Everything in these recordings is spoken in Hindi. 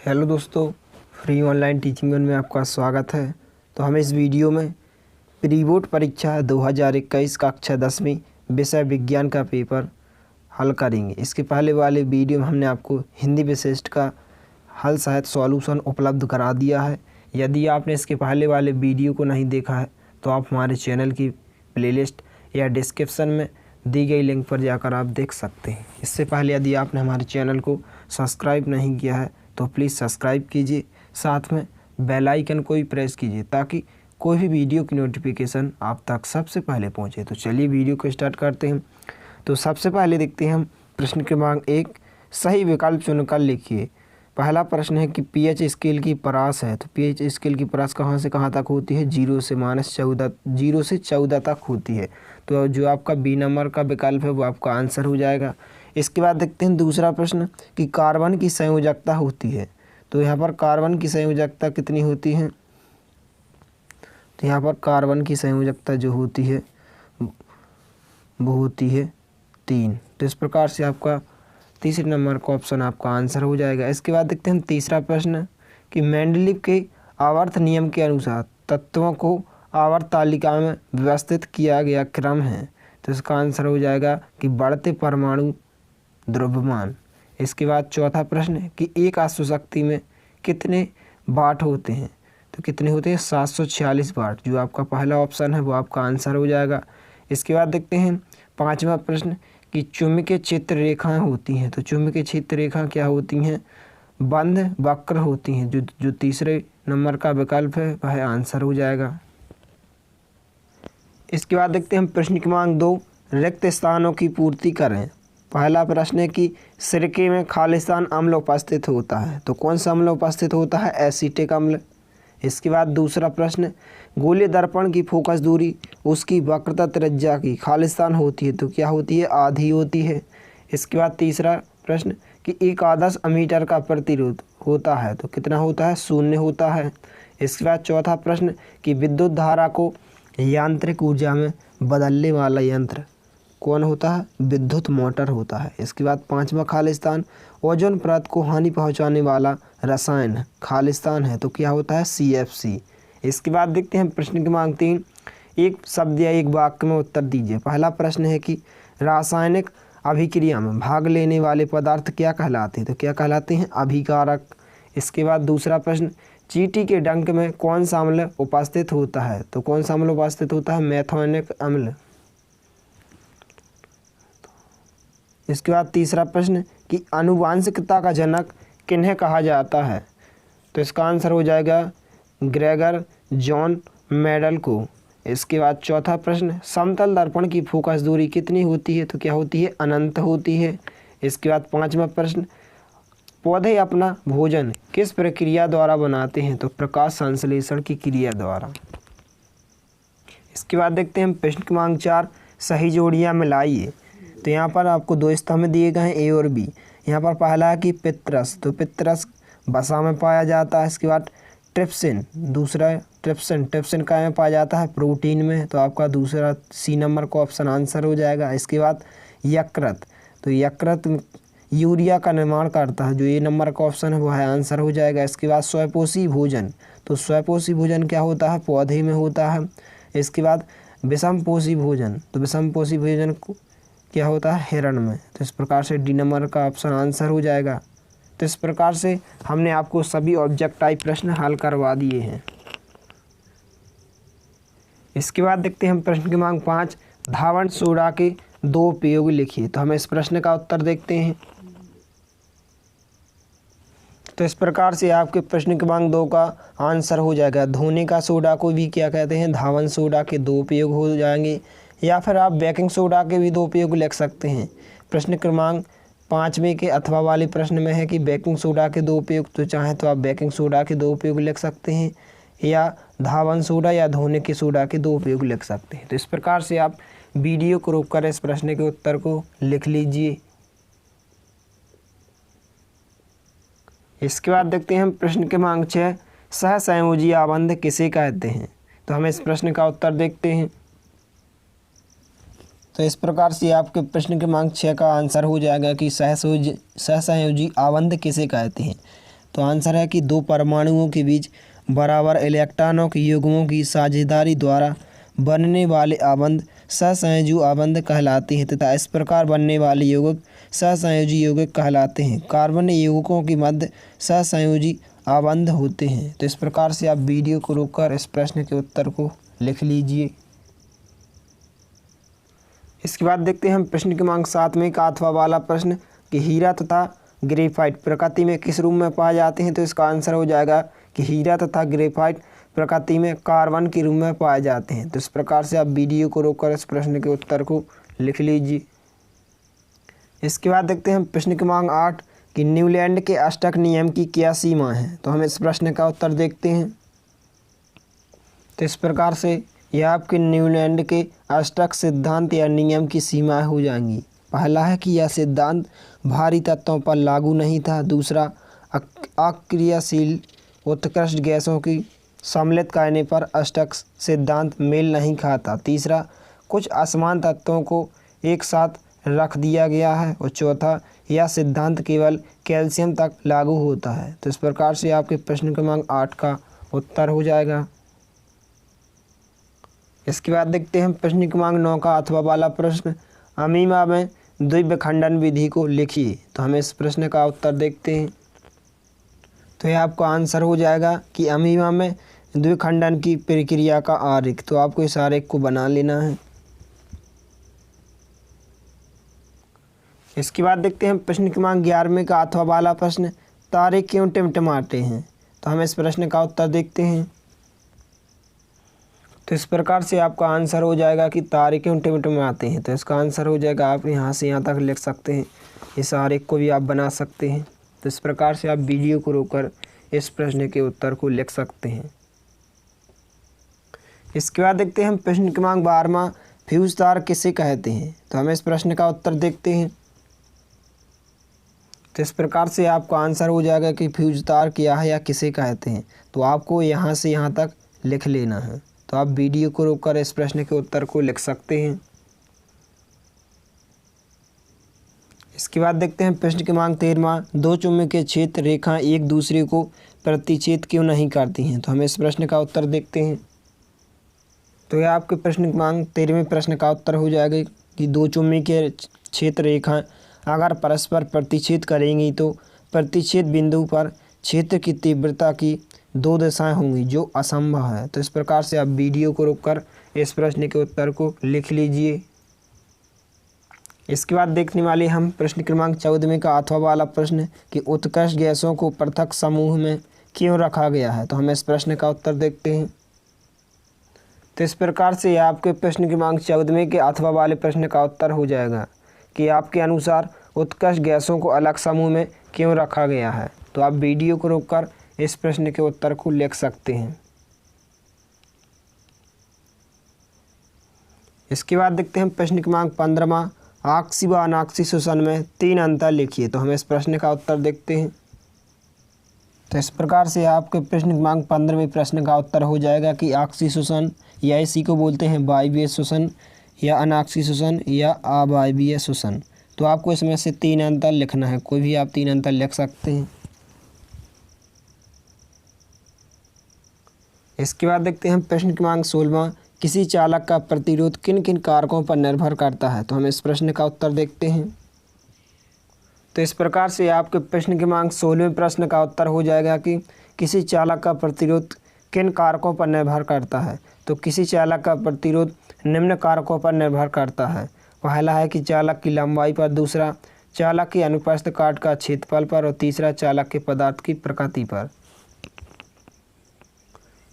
हेलो दोस्तों, फ्री ऑनलाइन टीचिंग में आपका स्वागत है। तो हम इस वीडियो में प्री बोर्ड परीक्षा 2021 कक्षा 10वीं विषय विज्ञान का पेपर हल करेंगे। इसके पहले वाले वीडियो में हमने आपको हिंदी विशिष्ट का हल सहित सॉल्यूशन उपलब्ध करा दिया है। यदि आपने इसके पहले वाले वीडियो को नहीं देखा है तो आप हमारे चैनल की प्लेलिस्ट या डिस्क्रिप्शन में दी गई लिंक पर जाकर आप देख सकते हैं। इससे पहले यदि आपने हमारे चैनल को सब्सक्राइब नहीं किया है तो प्लीज़ सब्सक्राइब कीजिए, साथ में बेल आइकन को भी प्रेस कीजिए ताकि कोई भी वीडियो की नोटिफिकेशन आप तक सबसे पहले पहुंचे। तो चलिए वीडियो को स्टार्ट करते हैं। तो सबसे पहले देखते हैं हम प्रश्न क्रमांक 1, सही विकल्प चुनकर लिखिए। पहला प्रश्न है कि पीएच स्केल की परास है। तो पीएच स्केल की परास कहाँ से कहाँ तक होती है? 0 से -14 तक होती है। तो जो आपका बी नंबर का विकल्प है वो आपका आंसर हो जाएगा। इसके बाद देखते हैं दूसरा प्रश्न कि कार्बन की संयोजकता होती है। तो यहाँ पर कार्बन की संयोजकता कितनी होती है? तो यहाँ पर कार्बन की संयोजकता जो होती है वो होती है 3। तो इस प्रकार से आपका तीसरे नंबर का ऑप्शन आपका आंसर हो जाएगा। इसके बाद देखते हैं तीसरा प्रश्न कि मेंडलीव के आवर्त नियम के अनुसार तत्वों को आवर्त तालिका में व्यवस्थित किया गया क्रम है। तो इसका आंसर हो जाएगा कि बढ़ते परमाणु द्रव्यमान। इसके बाद चौथा प्रश्न है कि एक अश्वशक्ति में कितने वाट होते हैं? तो कितने होते हैं? 746 वाट। जो आपका पहला ऑप्शन है वो आपका आंसर हो जाएगा। इसके बाद देखते हैं पांचवा प्रश्न कि चुंबकीय क्षेत्र रेखाएं होती हैं। तो चुंबकीय क्षेत्र रेखा क्या होती हैं? बंध वक्र होती हैं। जो तीसरे नंबर का विकल्प है वह आंसर हो जाएगा। इसके बाद देखते हैं प्रश्न क्रमांक 2, रिक्त स्थानों की पूर्ति करें। पहला प्रश्न है कि सिरके में खालिस्तान अम्ल उपस्थित होता है। तो कौन सा अम्ल उपस्थित होता है? एसीटिक अम्ल। इसके बाद दूसरा प्रश्न, गोलीय दर्पण की फोकस दूरी उसकी वक्रता त्रिज्या की खालिस्तान होती है। तो क्या होती है? आधी होती है। इसके बाद तीसरा प्रश्न कि एक आदर्श अमीटर का प्रतिरोध होता है। तो कितना होता है? 0 होता है। इसके बाद चौथा प्रश्न कि विद्युत धारा को यांत्रिक ऊर्जा में बदलने वाला यंत्र कौन होता है? विद्युत मोटर होता है। इसके बाद पांचवा खालिस्तान, ओजोन परत को हानि पहुंचाने वाला रसायन खालिस्तान है। तो क्या होता है? CFC। इसके बाद देखते हैं प्रश्न क्रमांक 3, एक शब्द या एक वाक्य में उत्तर दीजिए। पहला प्रश्न है कि रासायनिक अभिक्रिया में भाग लेने वाले पदार्थ क्या कहलाते हैं? तो क्या कहलाते हैं? अभिकारक। इसके बाद दूसरा प्रश्न, चींटी के डंक में कौन सा अम्ल उपस्थित होता है? तो कौन सा अम्ल उपस्थित होता है? मैथोनिक अम्ल। इसके बाद तीसरा प्रश्न कि आनुवांशिकता का जनक किन्हें कहा जाता है? तो इसका आंसर हो जाएगा ग्रेगर जॉन मेडल को। इसके बाद चौथा प्रश्न, समतल दर्पण की फोकस दूरी कितनी होती है? तो क्या होती है? अनंत होती है। इसके बाद पांचवा प्रश्न, पौधे अपना भोजन किस प्रक्रिया द्वारा बनाते हैं? तो प्रकाश संश्लेषण की क्रिया द्वारा। इसके बाद देखते हैं प्रश्न क्रमांक 4, सही जोड़ियां मिलाइए। तो यहाँ पर आपको 2 स्तंभ दिए गए हैं, ए और बी। यहाँ पर पहला है कि पितरस। तो पितरस वसा में पाया जाता है। इसके बाद ट्रिप्सिन, दूसरा ट्रिप्सिन का में पाया जाता है? प्रोटीन में। तो आपका दूसरा सी नंबर का ऑप्शन आंसर हो जाएगा। इसके बाद यकृत, तो यकृत यूरिया का निर्माण करता है। जो ए नंबर का ऑप्शन है वह आंसर हो जाएगा। इसके बाद स्वयपोषी भोजन, तो स्वयपोषी भोजन क्या होता है? पौधे में होता है। इसके बाद विषमपोषी भोजन, तो विषमपोषी भोजन क्या होता है? हिरण में। तो इस प्रकार से डी नंबर का ऑप्शन आंसर हो जाएगा। तो इस प्रकार से हमने आपको सभी ऑब्जेक्ट टाइप प्रश्न हल करवा दिए हैं। इसके बाद देखते हैं हम प्रश्न क्रमांक 5, धावन सोडा के 2 उपयोग लिखिए। तो हम इस प्रश्न का उत्तर देखते हैं। तो इस प्रकार से आपके प्रश्न क्रमांक 2 का आंसर हो जाएगा। धोने का सोडा को भी क्या कहते हैं? धावन सोडा के 2 उपयोग हो जाएंगे। या फिर आप बेकिंग सोडा के भी 2 उपयोग लिख सकते हैं। प्रश्न क्रमांक 5वें के अथवा वाले प्रश्न में है कि बेकिंग सोडा के 2 उपयोग, तो चाहे तो आप बेकिंग सोडा के 2 उपयोग लिख सकते हैं या धावन सोडा या धोने के सोडा के 2 उपयोग लिख सकते हैं। तो इस प्रकार से आप वीडियो को रोककर इस प्रश्न के उत्तर को लिख लीजिए। इसके बाद देखते हैं प्रश्न क्रमांक 6, सहसंयोजी आबंध किसे कहते हैं? तो हम इस प्रश्न का उत्तर देखते हैं। तो इस प्रकार से आपके प्रश्न क्रमांक 6 का आंसर हो जाएगा कि सहसंयोजी आबंध किसे कहते हैं। तो आंसर है कि दो परमाणुओं के बीच बराबर इलेक्ट्रॉनों के युग्मों की साझेदारी द्वारा बनने वाले आबंध सहसंयोजी आबंध कहलाते हैं तथा इस प्रकार बनने वाले यौगिक सहसंयोजी यौगिक कहलाते हैं। कार्बन यौगिकों के मध्य सहसंयोजी आबंध होते हैं। तो इस प्रकार से आप वीडियो को रोककर इस प्रश्न के उत्तर को लिख लीजिए। इसके बाद देखते हैं हम प्रश्न क्रमांक 7 में का अथवा वाला प्रश्न कि हीरा तथा ग्रेफाइट प्रकृति में किस रूप में पाए जाते हैं। तो इसका आंसर हो जाएगा कि हीरा तथा ग्रेफाइट प्रकृति में कार्बन के रूप में पाए जाते हैं। तो इस प्रकार से आप वीडियो को रोककर इस प्रश्न के उत्तर को लिख लीजिए। इसके बाद देखते हैं प्रश्न क्रमांक 8 कि न्यूलैंड के अष्टक नियम की क्या सीमा है। तो हम इस प्रश्न का उत्तर देखते हैं। तो इस प्रकार से यह आपके न्यूलैंड के अष्टक सिद्धांत या नियम की सीमाएं हो जाएंगी। पहला है कि यह सिद्धांत भारी तत्वों पर लागू नहीं था। दूसरा, अक्रियाशील उत्कृष्ट गैसों की सम्मिलित करने पर अष्टक सिद्धांत मेल नहीं खाता। तीसरा, कुछ असमान तत्वों को एक साथ रख दिया गया है। और चौथा, यह सिद्धांत केवल कैल्शियम तक लागू होता है। तो इस प्रकार से आपके प्रश्न क्रमांक 8 का उत्तर हो जाएगा। इसके बाद देखते हैं प्रश्न क्रमांक 9 का अथवा वाला प्रश्न अमीमा में द्विविखंडन विधि को लिखिए। तो हमें इस प्रश्न का उत्तर देखते हैं। तो यह आपका आंसर हो जाएगा कि अमीमा में द्विखंडन की प्रक्रिया का आरेख। तो आपको इस आरेख को बना लेना है। इसके बाद देखते हैं प्रश्न क्रमांक 11 का अथवा वाला प्रश्न तारे क्यों टिमटिमाते हैं। तो हम इस प्रश्न का उत्तर देखते हैं। तो इस प्रकार से आपका आंसर हो जाएगा कि तारे क्यों टिमटिमाते हैं। तो इसका आंसर हो जाएगा, आप यहाँ से यहाँ तक लिख सकते हैं। इस आरेख को भी आप बना सकते हैं। तो इस प्रकार से आप वीडियो को रोककर इस प्रश्न के उत्तर को लिख सकते हैं। इसके बाद देखते हैं प्रश्न क्रमांक 12 फ्यूज तार किसे कहते हैं। तो हमें इस प्रश्न का उत्तर देखते हैं। तो इस प्रकार से आपका आंसर हो जाएगा कि फ्यूज तार क्या है या किसे कहते हैं। तो आपको यहाँ से यहाँ तक लिख लेना है। तो आप वीडियो को रोककर इस प्रश्न के उत्तर को लिख सकते हैं। इसके बाद देखते हैं प्रश्न क्रमांक 13 दो चुंबकीय क्षेत्र रेखाएं एक दूसरे को प्रतिच्छेद क्यों नहीं करती हैं। तो हमें इस प्रश्न का उत्तर देखते हैं। तो यह आपके प्रश्न क्रमांक 13वें प्रश्न का उत्तर हो जाएगा कि दो चुंबकीय क्षेत्र रेखाएं अगर परस्पर प्रतिच्छेद करेंगी तो प्रतिच्छेद बिंदु पर क्षेत्र की तीव्रता की दो दिशाएं होंगी जो असंभव है। तो इस प्रकार से आप वीडियो को रोककर इस प्रश्न के उत्तर को लिख लीजिए। इसके बाद देखने वाले हम प्रश्न क्रमांक 14 का अथवा वाला प्रश्न कि उत्कृष्ट गैसों को पृथक समूह में क्यों रखा गया है। तो हम इस प्रश्न का उत्तर देखते हैं। तो इस प्रकार से आपके प्रश्न क्रमांक 14 के अथवा वाले प्रश्न का उत्तर हो जाएगा कि आपके अनुसार उत्कृष्ट गैसों को अलग समूह में क्यों रखा गया है। तो आप वीडियो को रोककर इस प्रश्न के उत्तर को लिख सकते हैं। इसके बाद देखते हैं प्रश्न क्रमांक 15 आक्सी व अनाक्सी शोषण में 3 अंतर लिखिए। तो हम इस प्रश्न का उत्तर देखते हैं। तो इस प्रकार से आपके प्रश्न क्रमांक 15वें प्रश्न का उत्तर हो जाएगा कि आक्सी शोषण या इसी को बोलते हैं वायवीय शोषण या अनाक्सी शोषण या अवायवीय शोषण। तो आपको इसमें से 3 अंतर लिखना है। कोई भी आप 3 अंतर लिख सकते हैं। इसके बाद देखते हैं प्रश्न क्रमांक 16 किसी चालक का प्रतिरोध किन किन कारकों पर निर्भर करता है। तो हम इस प्रश्न का उत्तर देखते हैं। तो इस प्रकार से आपके प्रश्न क्रमांक 16वें प्रश्न का उत्तर हो जाएगा कि किसी चालक का प्रतिरोध किन कारकों पर निर्भर करता है। तो किसी चालक का प्रतिरोध निम्न कारकों पर निर्भर करता है। पहला है कि चालक की लंबाई पर, दूसरा चालक की अनुप्रस्थ काट का क्षेत्रफल पर और तीसरा चालक के पदार्थ की प्रकृति पर।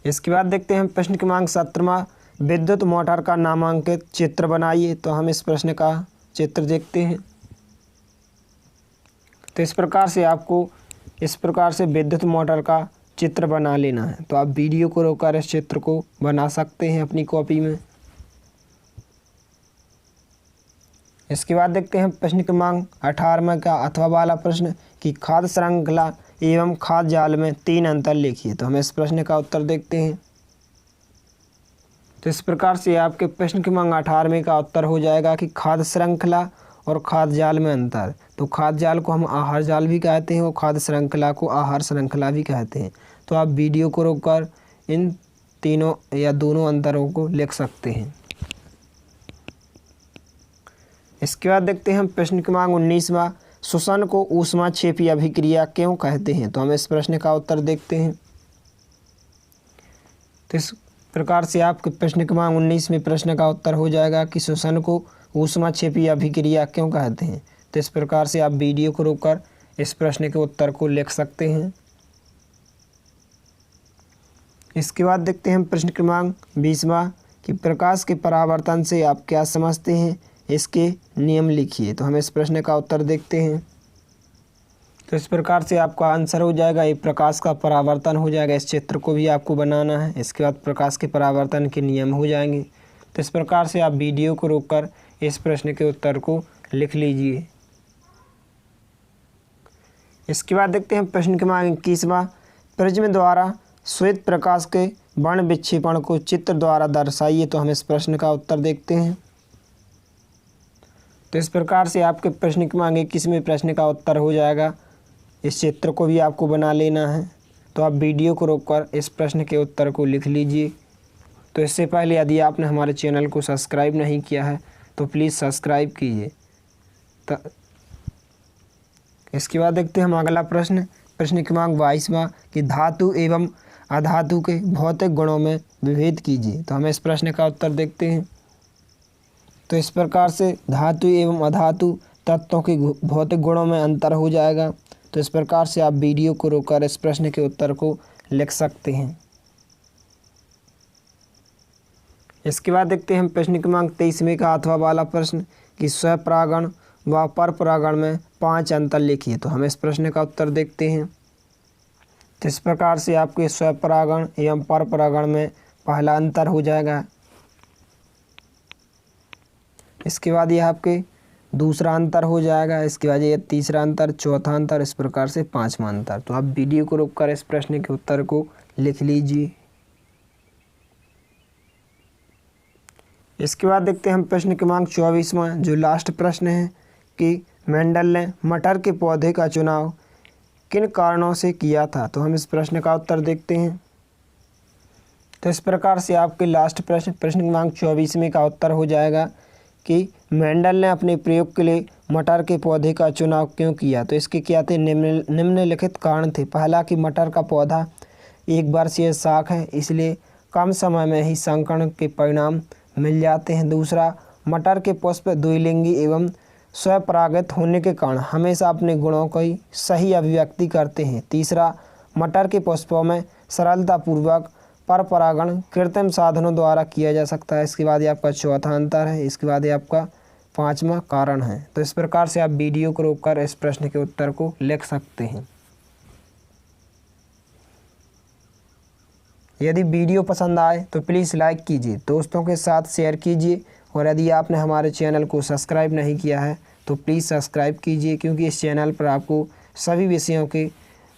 इसके बाद देखते हैं प्रश्न क्रमांक 17 विद्युत मोटर का नामांकित चित्र बनाइए। तो हम इस प्रश्न का चित्र देखते हैं। तो इस प्रकार से आपको इस प्रकार से विद्युत मोटर का चित्र बना लेना है। तो आप वीडियो को रोककर इस चित्र को बना सकते हैं अपनी कॉपी में। इसके बाद देखते हैं प्रश्न क्रमांक 18 का अथवा वाला प्रश्न कि खाद्य श्रृंखला एवं खाद्य जाल में 3 अंतर लिखिए। तो हम इस प्रश्न का उत्तर देखते हैं। तो इस प्रकार से आपके प्रश्न क्रमांक 18 का उत्तर हो जाएगा कि खाद्य श्रृंखला और खाद्य जाल में अंतर। तो खाद्य जाल को हम आहार जाल भी कहते हैं और खाद्य श्रृंखला को आहार श्रृंखला भी कहते हैं। तो आप वीडियो को रोककर इन तीनों या दोनों अंतरों को लिख सकते हैं। इसके बाद देखते हैं हम प्रश्न क्रमांक 19वां, श्वसन को ऊष्माक्षेपी अभिक्रिया क्यों कहते हैं। तो हम इस प्रश्न का उत्तर देखते हैं। तो इस प्रकार से आपके प्रश्न क्रमांक 19 में प्रश्न का उत्तर हो जाएगा कि श्वसन को ऊष्माक्षेपी अभिक्रिया क्यों कहते हैं। तो इस प्रकार से आप वीडियो को रोककर इस प्रश्न के उत्तर को लिख सकते हैं। इसके बाद देखते हैं प्रश्न क्रमांक 20वां कि प्रकाश के परावर्तन से आप क्या समझते हैं, इसके नियम लिखिए। तो हम इस प्रश्न का उत्तर देखते हैं। तो इस प्रकार से आपका आंसर हो जाएगा, ये प्रकाश का परावर्तन हो जाएगा। इस चित्र को भी आपको बनाना है। इसके बाद प्रकाश के परावर्तन के नियम हो जाएंगे। तो इस प्रकार से आप वीडियो को रोककर इस प्रश्न के उत्तर को लिख लीजिए। इसके बाद देखते हैं प्रश्न क्रमांक 21वां, प्रिज्म द्वारा श्वेत प्रकाश के वर्ण विक्षेपण को चित्र द्वारा दर्शाइए। तो हम इस प्रश्न का उत्तर देखते हैं। तो इस प्रकार से आपके प्रश्न क्रमांक 21 में प्रश्न का उत्तर हो जाएगा। इस चित्र को भी आपको बना लेना है। तो आप वीडियो को रोककर इस प्रश्न के उत्तर को लिख लीजिए। तो इससे पहले यदि आपने हमारे चैनल को सब्सक्राइब नहीं किया है तो प्लीज़ सब्सक्राइब कीजिए। इसके बाद देखते हैं हम अगला प्रश्न, प्रश्न क्रमांक 22वां कि धातु एवं अधातु के भौतिक गुणों में विभेद कीजिए। तो हम इस प्रश्न का उत्तर देखते हैं। तो इस प्रकार से धातु एवं अधातु तत्वों के भौतिक गुणों में अंतर हो जाएगा। तो इस प्रकार से आप वीडियो को रोककर इस प्रश्न के उत्तर को लिख सकते हैं। इसके बाद देखते हैं हम प्रश्न क्रमांक 23वें का अथवा वाला प्रश्न कि स्वपरागण व परपरागण में 5 अंतर लिखिए। तो हम इस प्रश्न का उत्तर देखते हैं। तो इस प्रकार से आपके स्वपरागण एवं परपरागण में पहला अंतर हो जाएगा। इसके बाद यह आपके दूसरा अंतर हो जाएगा। इसके बाद ये तीसरा अंतर, चौथा अंतर, इस प्रकार से 5वां अंतर। तो आप वीडियो को रोककर इस प्रश्न के उत्तर को लिख लीजिए। इसके बाद देखते हैं हम प्रश्न क्रमांक 24वां जो लास्ट प्रश्न है कि मेंडल ने मटर के पौधे का चुनाव किन कारणों से किया था। तो हम इस प्रश्न का उत्तर देखते हैं। तो इस प्रकार से आपके लास्ट प्रश्न क्रमांक 24वें का उत्तर हो जाएगा कि मेंडल ने अपने प्रयोग के लिए मटर के पौधे का चुनाव क्यों किया। तो इसके क्या थे, निम्नलिखित कारण थे। पहला कि मटर का पौधा एक वर्षीय शाक है, इसलिए कम समय में ही संकरण के परिणाम मिल जाते हैं। दूसरा, मटर के पुष्प द्विलिंगी एवं स्वपरागित होने के कारण हमेशा अपने गुणों की सही अभिव्यक्ति करते हैं। तीसरा, मटर के पुष्पों में सरलतापूर्वक परपरागण कृत्रिम साधनों द्वारा किया जा सकता है। इसके बाद ये आपका चौथा अंतर है। इसके बाद ये आपका 5वां कारण है। तो इस प्रकार से आप वीडियो को रोककर इस प्रश्न के उत्तर को लिख सकते हैं। यदि वीडियो पसंद आए तो प्लीज़ लाइक कीजिए, दोस्तों के साथ शेयर कीजिए और यदि आपने हमारे चैनल को सब्सक्राइब नहीं किया है तो प्लीज़ सब्सक्राइब कीजिए, क्योंकि इस चैनल पर आपको सभी विषयों के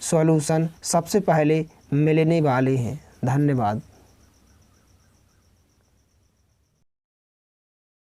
सॉल्यूशन सबसे पहले मिलने वाले हैं। धन्यवाद।